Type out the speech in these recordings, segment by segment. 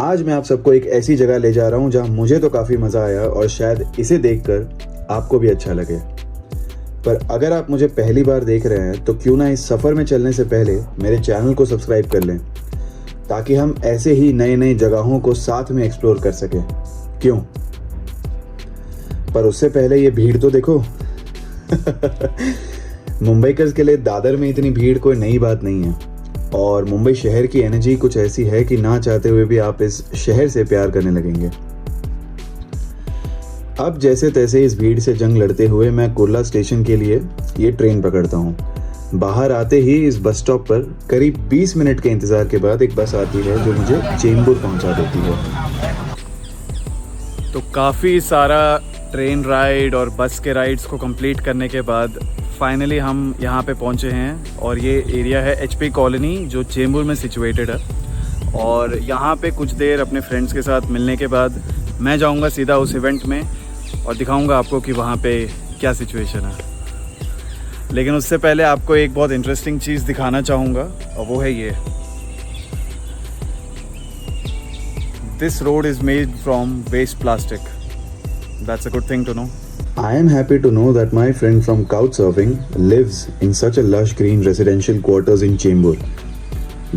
आज मैं आप सबको एक ऐसी जगह ले जा रहा हूँ जहाँ मुझे तो काफ़ी मज़ा आया और शायद इसे देखकर आपको भी अच्छा लगे। पर अगर आप मुझे पहली बार देख रहे हैं तो क्यों ना इस सफ़र में चलने से पहले मेरे चैनल को सब्सक्राइब कर लें, ताकि हम ऐसे ही नई नई जगहों को साथ में एक्सप्लोर कर सकें। क्यों? पर उससे पहले ये भीड़ तो देखो। मुंबईकर्स के लिए दादर में इतनी भीड़ कोई नई बात नहीं है, और मुंबई शहर की एनर्जी कुछ ऐसी है कि ना चाहते हुए भी आप इस शहर से प्यार करने लगेंगे। अब जैसे तैसे इस भीड़ से जंग लड़ते हुए मैं कुर्ला स्टेशन के लिए ये ट्रेन पकड़ता हूँ। बाहर आते ही इस बस स्टॉप पर करीब 20 मिनट के इंतज़ार के बाद एक बस आती है जो मुझे चेंबूर पहुँचा देती है। तो काफ़ी सारा ट्रेन राइड और बस के राइड्स को कंप्लीट करने के बाद फाइनली हम यहाँ पे पहुँचे हैं, और ये एरिया है HP कॉलोनी जो चेंबूर में सिचुएटेड है। और यहाँ पे कुछ देर अपने फ्रेंड्स के साथ मिलने के बाद मैं जाऊँगा सीधा उस इवेंट में और दिखाऊँगा आपको कि वहाँ पे क्या सिचुएशन है। लेकिन उससे पहले आपको एक बहुत इंटरेस्टिंग चीज़ दिखाना चाहूँगा, और वो है ये। This road is made from waste plastic. That's a good thing to know. I am happy to know that my friend from Couchsurfing lives in such a lush green residential quarters in Chembur.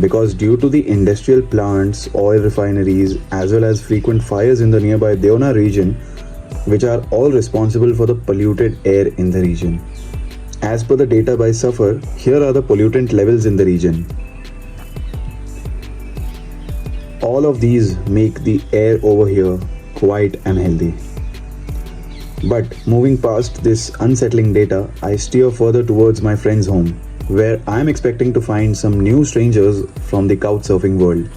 Because due to the industrial plants, oil refineries, as well as frequent fires in the nearby Deona region, which are all responsible for the polluted air in the region. As per the data by Suffer, here are the pollutant levels in the region. All of these make the air over here quite unhealthy. But moving past this unsettling data, I steer further towards my friend's home, where I am expecting to find some new strangers from the couchsurfing world,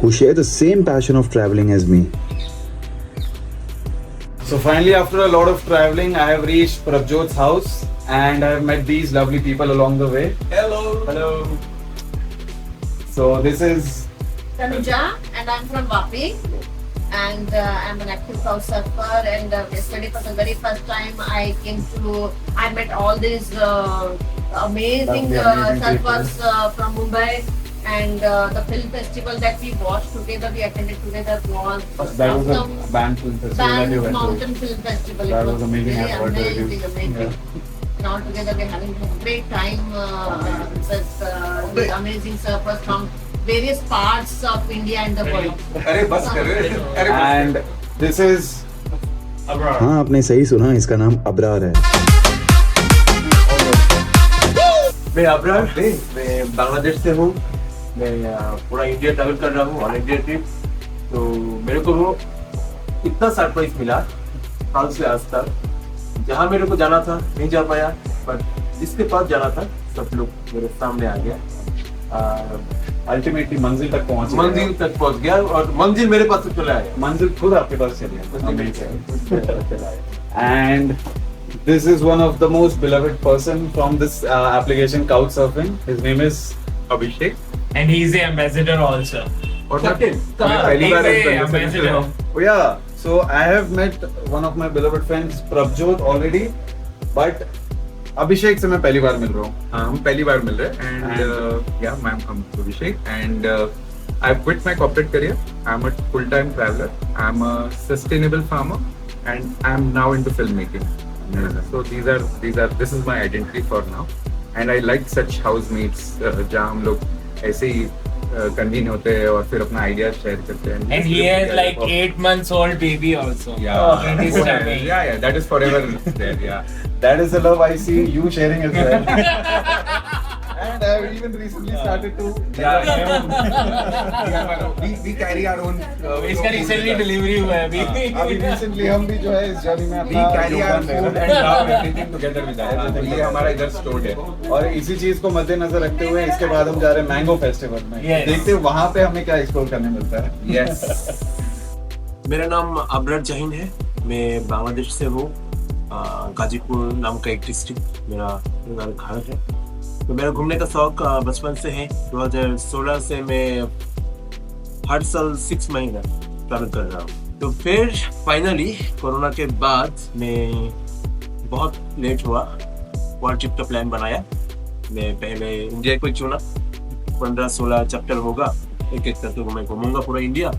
who share the same passion of traveling as me. So finally, after a lot of traveling, I have reached Prabjot's house, and I have met these lovely people along the way. Hello. Hello. So this is Tanuja, and I'm from Vapi, and I'm an active couch surfer. And yesterday, for the very first time, I met all these amazing surfers from Mumbai, and the film festival that we watched together, we attended together was a band film festival that you went to. Mountain Film Festival. That It was amazing. Really I've heard the amazing, reviews. amazing. Yeah. And all together, we're having a great time with amazing surfers from various parts of India and the world. And this is Abrar. हाँ, आपने सही सुना, इसका नाम अबरार है। मैं अबरार, मैं बांग्लादेश से हूँ। मैं पूरा इंडिया ट्रैवल कर रहा हूँ, ऑल इंडिया ट्रिप। तो मेरे को वो इतना सरप्राइज मिला कल से आज तक। जहाँ मेरे को जाना था नहीं जा पाया, पर जिसके पास जाना था सब लोग मेरे सामने आ गया। अल्टीमेटली मंजिल तक पहुंच गया, और मंजिल मेरे पास चला आया। मंजिल खुद आपके पास चली है। And this is one of the most beloved person from this application Couchsurfing. His name is Abhishek, And he's the ambassador also. और कैप्टन पहली बार he's the इस ambassador. Oh yeah, so I have met one of my beloved friends Prabjot already, but अभिषेक से मैं पहली बार मिल रहा हूँ। हम पहली बार मिल रहे हैं and yeah, I'm Abhishek and I've quit my corporate career. I'm a full-time traveler. I'm a sustainable farmer and I'm now into filmmaking. So this is my identity for now. And I like such housemates जहाँ हम लोग ऐसे ही convene होते हैं और फिर अपना idea share करते हैं. And he has like 8 months old baby also. Yeah. In his tummy. Yeah, that is forever there. Yeah. That is the love I see you sharing as well. And I have even recently started to. We carry our own. इसका recently delivery हुआ है अभी. अभी recently हम भी जो है इस जर्नी में We अपना carry our योगदान दे food रहे and हैं। love everything together with us. तो ये हमारा इधर स्टोर्ड है. और इसी चीज को मद्देनजर रखते हुए इसके बाद हम जा रहे हैं मैंगो फेस्टिवल में। Yes. देखते हैं वहाँ पे हमें क्या एक्सप्लोर करने मिलता है। Yes. मेरा नाम अबरार जहीन है। मैं बांग्लादेश से हूँ। गाजीपुर नाम का एक डिस्ट्रिक्ट मेरा घर है। तो मेरा घूमने का शौक बचपन से है। 2016 से मैं हर साल 6 महीना ट्रैवल कर रहा हूँ। तो फिर फाइनली कोरोना के बाद मैं बहुत लेट हुआ, वर्ल्ड ट्रिप का प्लान बनाया। मैं पहले इंडिया को चुना, 15-16 चैप्टर होगा, एक एक करके मैं घूमूंगा पूरा इंडिया।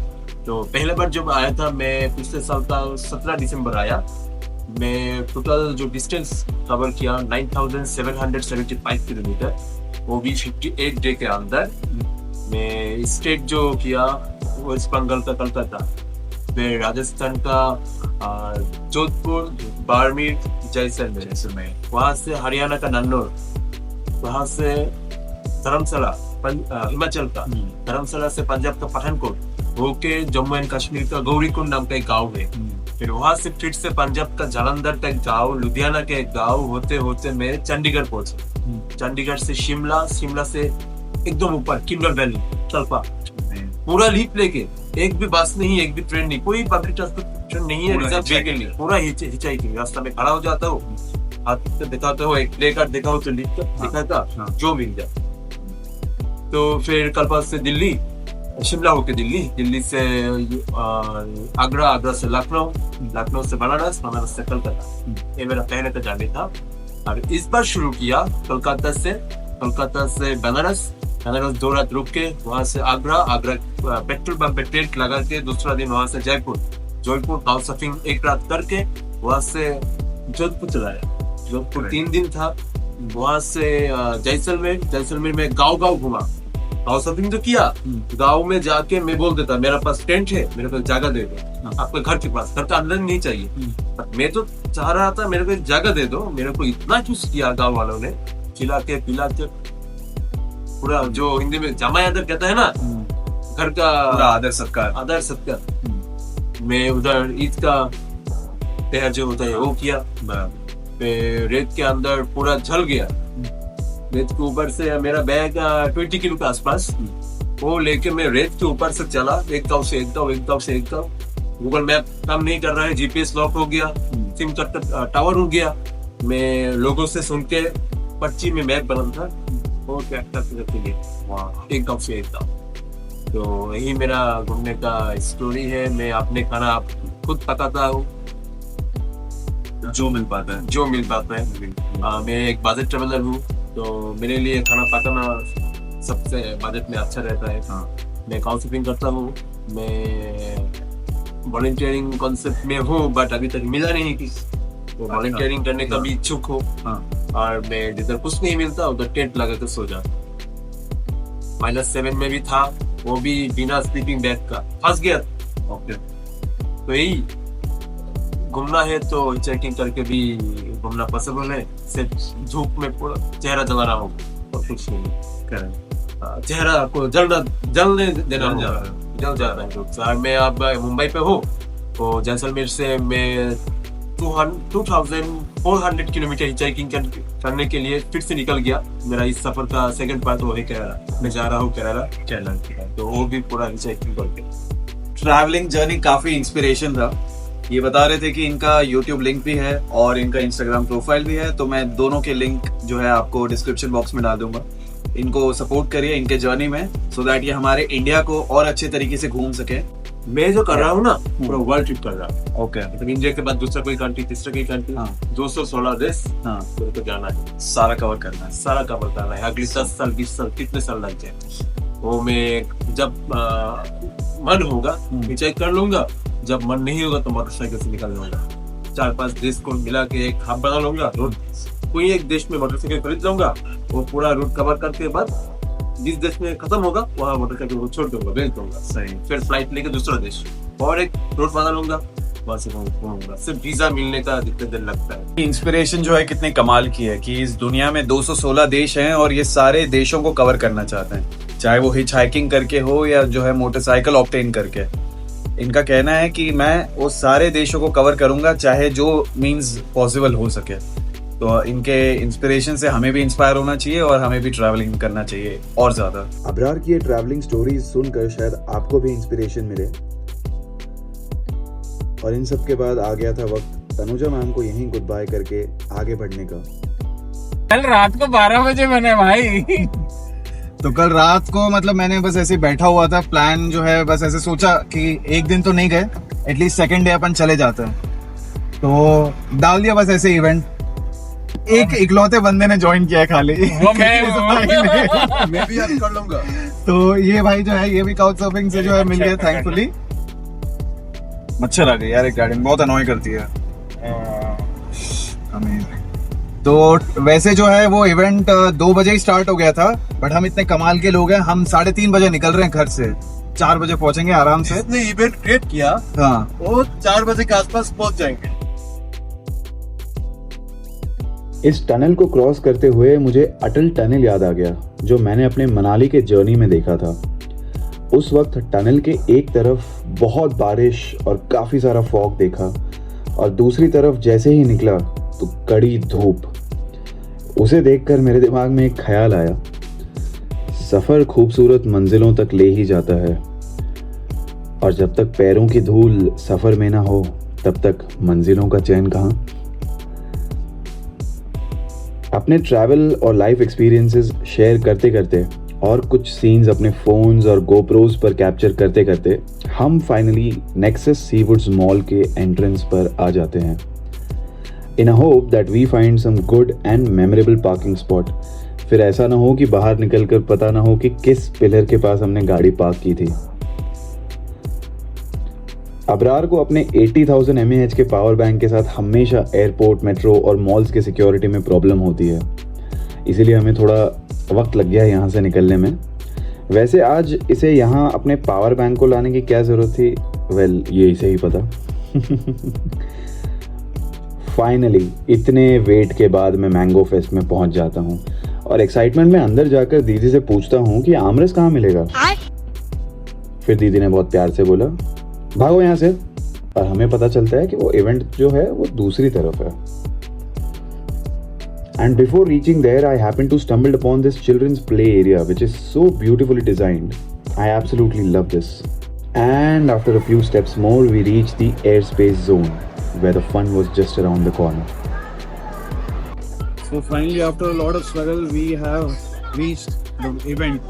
तो पहले बार जब आया था मैं पिछले साल का 17 दिसंबर आया। मैं टोटल जो डिस्टेंस कवर किया 9775 किलोमीटर, वो भी 58 डे के अंदर। मैं स्टेट जो किया वेस्ट बंगाल का कलकत्ता, फिर राजस्थान का जोधपुर, बाड़मेर, जैसलमेर, वहाँ से हरियाणा का नान्नौर, वहाँ से धर्मशाला हिमाचल का धर्मशाला से पंजाब का पठानकोट होके जम्मू एंड कश्मीर का गौरीकुंड नाम का एक गाँव है। फिर वहां से फिर से पंजाब का जालंधर का एक गाँव, लुधियाना के एक गाँव होते होते मैं चंडीगढ़ पहुंचा। चंडीगढ़ से शिमला, शिमला से एकदम ऊपर किन्नौर वैली तलपा, पूरा लीप लेके, एक भी बस नहीं, एक भी ट्रेन नहीं, कोई पब्लिक ट्रांसपोर्टेशन नहीं है, रिजर्व व्हीकल नहीं, पूरा हिचाइकिंग। रास्ता में खड़ा हो जाता हूँ, हाथ से दिखाते हो, एक प्ले कार्ड दिखाओ तो लिख दिखाता जो मिल जाए। तो फिर कलपा से दिल्ली, शिमला होके दिल्ली, दिल्ली से आगरा, आगरा से लखनऊ, लखनऊ से बनारस, बनारस से कलकत्ता। ये मेरा पहले का जर्नी था। और इस बार शुरू किया कोलकाता से बनारस, बनारस 2 रात रुक के, वहां से आगरा, आगरा पेट्रोल पंप पे टेंट लगा के दूसरा दिन वहां से जयपुर, जयपुर काउच सर्फिंग 1 रात करके वहां से जोधपुर चलाया। जोधपुर 3 दिन था। वहां से जैसलमेर, जैसलमेर में गाँव घुमा, काउच सर्फिंग तो किया। गाँव में जाके मैं बोल देता मेरा पास टेंट है, मेरे को जगह दे दो, आपके घर के पास, घर का अंदर नहीं चाहिए। मैं तो चाह रहा था मेरे को जगह दे दो, मेरे को इतना चूस किया गाँव वालों ने, खिला के पिला के, पूरा जो हिंदी में जमाई आदर कहता है ना, घर का आदर सत्कार। मैं उधर ईद का त्योहार जो होता है वो किया। फिर रेत के अंदर पूरा जल गया। रेत के ऊपर से मेरा बैग 20 किलो के आसपास, वो लेके मैं रेत के ऊपर से चला, एक गाँव से एक गाँव, एक गाँव से एक गाँव। गूगल मैप काम नहीं कर रहा है, जीपीएस लॉक हो गया, सिम का टावर हो गया। मैं लोगों से सुन के पर्ची में मैप बना था, वो एक गाँव से एक गाँव। तो यही मेरा घूमने का स्टोरी है। मैं अपने खाना खुद पकाता हूँ, जो मिल पाता है। मैं एक बजट ट्रेवलर हूँ, तो मेरे लिए खाना पकाना सबसे बजट में अच्छा रहता है। मैं काउच सर्फिंग करता हूँ, मैं वॉलंटियरिंग कॉन्सेप्ट में हूँ, बट अभी तक मिला नहीं किसी, तो वॉलंटियरिंग करने का भी इच्छुक हूँ। और मैं जिधर कुछ नहीं मिलता उधर टेंट लगा कर सो जाता। -7 में भी था, वो भी बिना स्लीपिंग बैग का, फंस गया। तो यही घूमना है तो चेकिंग करके भी घूमना पॉसिबल है। सिर्फ धूप में पूरा चेहरा जला रहा हूँ और कुछ नहीं, चेहरा को जलने देना होगा, जल जाता है धूप से। मैं अब मुंबई पे हूँ, तो जैसलमेर से मैं 2400 किलोमीटर हिचाइकिंग करने के लिए फिर से निकल गया। मेरा इस सफर का सेकंड पार्ट वो है केरला। मैं जा रहा हूँ केरला, तो वो भी पूरा हिचाइकिंग करके। ट्रैवलिंग जर्नी काफी इंस्पिरेशन था। ये बता रहे थे कि इनका YouTube लिंक भी है और इनका Instagram प्रोफाइल भी है, तो मैं दोनों के लिंक जो है आपको डिस्क्रिप्शन बॉक्स में डाल दूंगा। इनको सपोर्ट करिए इनके जर्नी में, सो दैट ये हमारे इंडिया को और अच्छे तरीके से घूम सके। मैं जो कर रहा हूँ ना, पूरा वर्ल्ड ट्रिप कर रहा हूँ। ओके, मतलब इंडिया के बाद दूसरा कोई कंट्री, तीसरा कोई कंट्री, 216 देश तो जाना है, सारा कवर करना है। अगले 10 साल 20 साल कितने साल लग जाए, वो मैं जब मन होगा हिचाइक कर लूंगा, जब मन नहीं होगा तो मोटरसाइकिल से निकल लूंगा। 4-5 देश को मिला के एक हब बना लूंगा, कोई एक देश में मोटरसाइकिल खरीद लूंगा, वो पूरा रूट कवर करके बाद जिस देश में खत्म होगा वहाँ मोटरसाइकिल को छोड़ दूंगा, बेच दूंगा। सही, फिर फ्लाइट लेके दूसरा देश और एक रूट बना लूंगा, वहाँ से घूमूंगा। सिर्फ वीजा मिलने का जितने दिन लगता है। इंस्पिरेशन जो है कितने कमाल की है कि इस दुनिया में 216 देश हैं और ये सारे देशों को कवर करना चाहते हैं, चाहे वो हिच हाइकिंग करके हो या जो है मोटरसाइकिल ऑब्टेन करके। इनका कहना है कि मैं वो सारे देशों को कवर करूंगा, चाहे जो मींस पॉसिबल हो सके। तो इनके इंस्पिरेशन से हमें भी इंस्पायर होना चाहिए और हमें भी ट्रैवलिंग करना चाहिए और ज्यादा। अबरार की ये ट्रैवलिंग स्टोरीज सुनकर शायद आपको भी इंस्पिरेशन मिले। और इन सब के बाद आ गया था वक्त तनुजा मैम को यहीं गुड बाय करके आगे बढ़ने का। कल रात को 12 बजे बने भाई। तो कल रात को मतलब मैंने बस ऐसे बैठा हुआ था, प्लान जो है बस ऐसे सोचा कि एक दिन तो नहीं गए, एटलीस्ट सेकंड डे अपन चले जाते हैं, तो डाल दिया बस ऐसे इवेंट। एक इकलौते बंदे ने ज्वाइन किया है खाली, वो मैं भी अब कर लूंगा। तो ये भाई जो है ये भी काउच सर्फिंग से जो है मिल गया थैंकफुली। मच्छर आ गई यार एक गाड़ी में, बहुत अनॉय करती है। Amazing। तो वैसे जो है वो इवेंट 2 बजे ही स्टार्ट हो गया था, बट हम इतने कमाल के लोग हैं, हम 3:30 बजे निकल रहे हैं घर से, 4 बजे पहुंचेंगे आराम से। जिसने इवेंट क्रिएट किया हाँ, वो 4 बजे के आसपास पहुंच जाएंगे। इस टनल को क्रॉस करते हुए मुझे अटल टनल याद आ गया, जो मैंने अपने मनाली के जर्नी में देखा था। उस वक्त टनल के एक तरफ बहुत बारिश और काफ़ी सारा फॉग देखा, और दूसरी तरफ जैसे ही निकला तो कड़ी धूप। उसे देखकर मेरे दिमाग में एक ख्याल आया, सफ़र खूबसूरत मंजिलों तक ले ही जाता है, और जब तक पैरों की धूल सफ़र में ना हो तब तक मंजिलों का चैन कहाँ। अपने ट्रैवल और लाइफ एक्सपीरियंसेस शेयर करते करते और कुछ सीन्स अपने फ़ोन्स और गोप्रोज पर कैप्चर करते करते हम फाइनली नेक्सस सीवुड्स मॉल के एंट्रेंस पर आ जाते हैं, in a hope that we find some good and memorable parking spot. फिर ऐसा ना हो कि बाहर निकलकर पता ना हो कि किस पिलर के पास हमने गाड़ी पार्क की थी। अबरार को अपने 80,000 mAh के पावर बैंक के साथ हमेशा एयरपोर्ट, मेट्रो और मॉल्स के सिक्योरिटी में प्रॉब्लम होती है, इसीलिए हमें थोड़ा वक्त लग गया यहाँ से निकलने में। वैसे आज इसे यहाँ अपने पावर बैंक को लाने की क्या ज़रूरत थी, वेल ये इसे ही पता। फाइनली इतने वेट के बाद मैं मैंगो फेस्ट में पहुँच जाता हूँ, और एक्साइटमेंट में अंदर जाकर दीदी से पूछता हूँ कि आमरस कहाँ मिलेगा। फिर दीदी ने बहुत प्यार से बोला, भागो यहाँ से, और हमें पता चलता है कि वो इवेंट जो है वो दूसरी तरफ है। And before reaching there, I happened to stumble upon this children's play area, which is so beautifully designed. I absolutely love this. And after a few steps more, we reached the airspace zone, where the fun was just around the corner. So finally, after a lot of struggle, we have reached the event.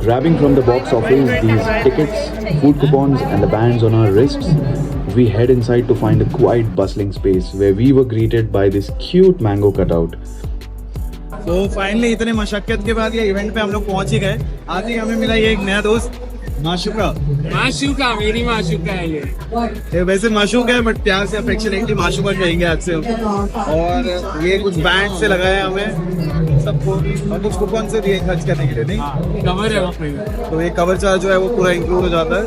Grabbing from the box office these tickets, food coupons and the bands on our wrists, we head inside to find a quiet bustling space where we were greeted by this cute mango cutout. तो finally इतने मशक्कत के बाद ये event पे हम लोग पहुंच ही गए। आज ही हमें मिला ये एक नया दोस्त माशुका। माशुका, मेरी माशुका है ये वैसे माशुका है, बट प्यार से अफेक्शनेटली माशुका कहेंगे आज से। और ये कुछ बैंड से लगाया हमें सबको, और कुछ कूपन से दिए खर्च करने के लिए, नहीं कवर है वहाँ। तो ये कवर चार्ज जो है वो पूरा इंक्लूड हो जाता है।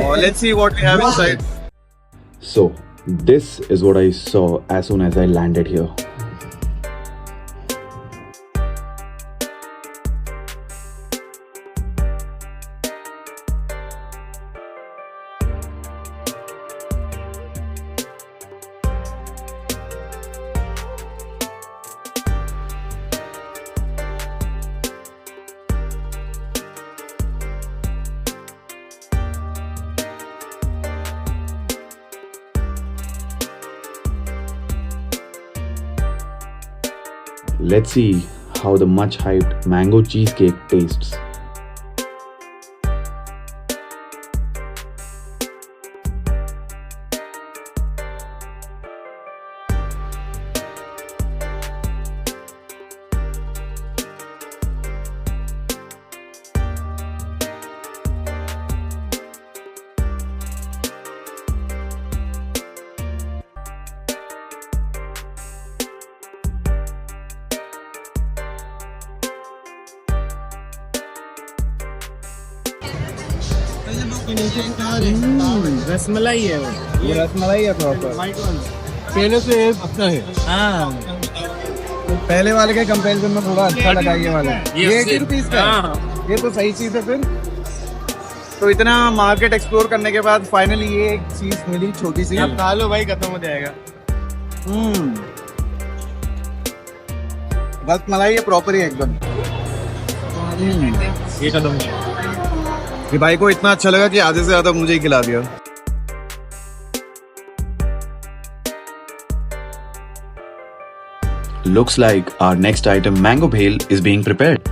और let's see what we have inside. So, this is what I saw as soon as I landed here. Let's see how the much hyped mango cheesecake tastes. Rasmalai है वो, ये रसमलाई है प्रॉपर। पहले से अपना है। हाँ, पहले वाले के कंपैरिजन में थोड़ा अच्छा लगा ये वाला। ये 80 रुपीज का है। हाँ। ये तो सही चीज है फिर। तो इतना मार्केट एक्सप्लोर करने के बाद फाइनली ये एक चीज मिली छोटी सी। अब खा लो भाई, खत्म हो जाएगा। रसमलाई है प्रॉपर ही एकदम। ये खत्म हो जाएगा। ये भाई को इतना अच्छा लगा कि आधे से ज्यादा मुझे ही खिला दिया। Looks like our next item, mango bhel, is being prepared.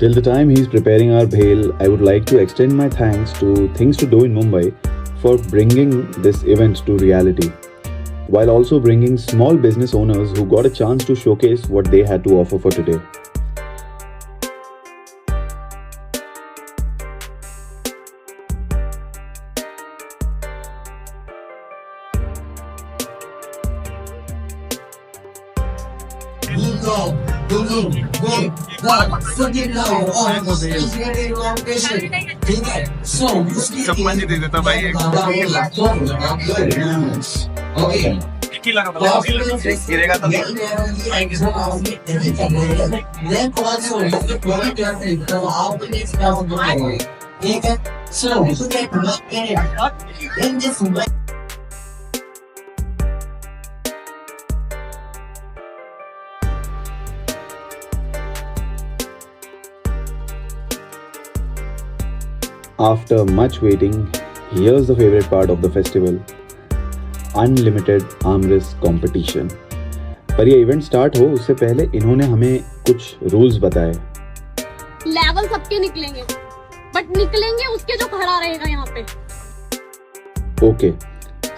Till the time he's preparing our bhel, I would like to extend my thanks to Things to Do in Mumbai for bringing this event to reality. while also bringing small business owners who got a chance to showcase what they had to offer for today. चप्पल दे देता भाई गिरेगा तो After much waiting, here's the favorite part of the festival. Unlimited armrest competition. पर ये event start हो उससे पहले इन्होंने हमें कुछ रूल्स बताए. लेवल सबके निकलेंगे, बट निकलेंगे उसके जो खड़ा रहेगा यहाँ पे. Okay,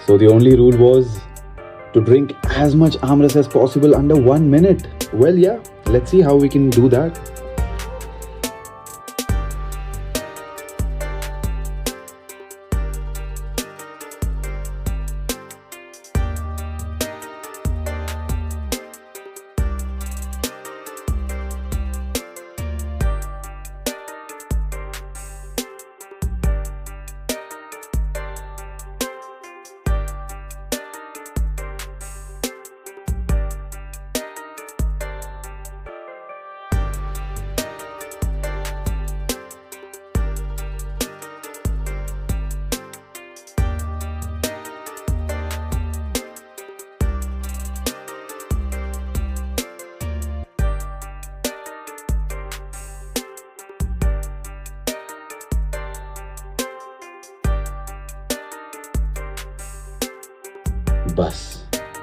so the only rule was to drink as much armrest as possible under 1 minute. Well, yeah, let's see how we can do that. बस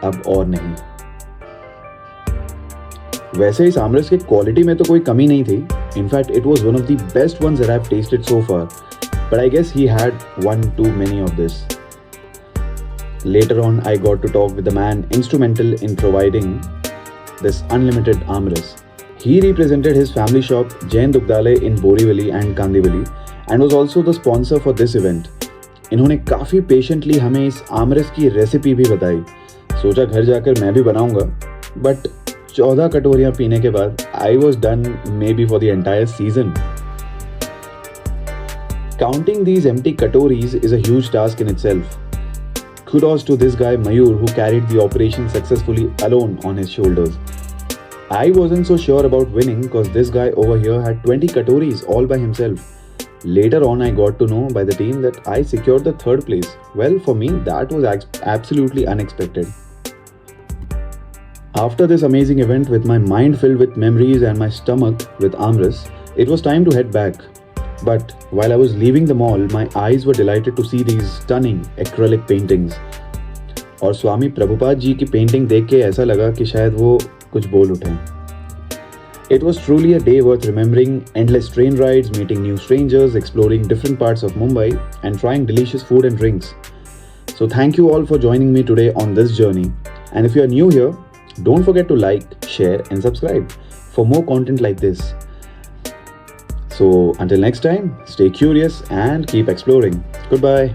अब और नहीं. वैसे इस आमरस की क्वालिटी में तो कोई कमी नहीं थी. In fact it was one of the best ones that I've tasted so far. But I guess he had one too many of this. Later on, I got to talk with the man instrumental in providing this unlimited armrest. He represented his family shop Jain Dugdale in Borivali and Kandivali and was also the sponsor for this event. इन्होंने काफ़ी patiently हमें इस आमरस की recipe भी बताई. सोचा घर जाकर मैं भी बनाऊंगा, बट 14 कटोरियां पीने के बाद I was done may be for the entire season. Counting these empty katoris is a huge task in itself. Kudos to this guy Mayur who carried the operation successfully alone on his shoulders. I wasn't so sure about winning because this guy over here had 20 katoris all by himself. Later on, I got to know by the team that I secured the third place. Well, for me, that was absolutely unexpected. After this amazing event with my mind filled with memories and my stomach with armrests, it was time to head back. But while I was leaving the mall, my eyes were delighted to see these stunning acrylic paintings. और स्वामी प्रभुपाद जी की painting देख के ऐसा लगा कि शायद वो कुछ बोल उठें. It was truly a day worth remembering. Endless train rides, meeting new strangers, exploring different parts of Mumbai, and trying delicious food and drinks. So thank you all for joining me today on this journey. And if you are new here, don't forget to like, share, and subscribe for more content like this. So until next time, stay curious and keep exploring. Goodbye.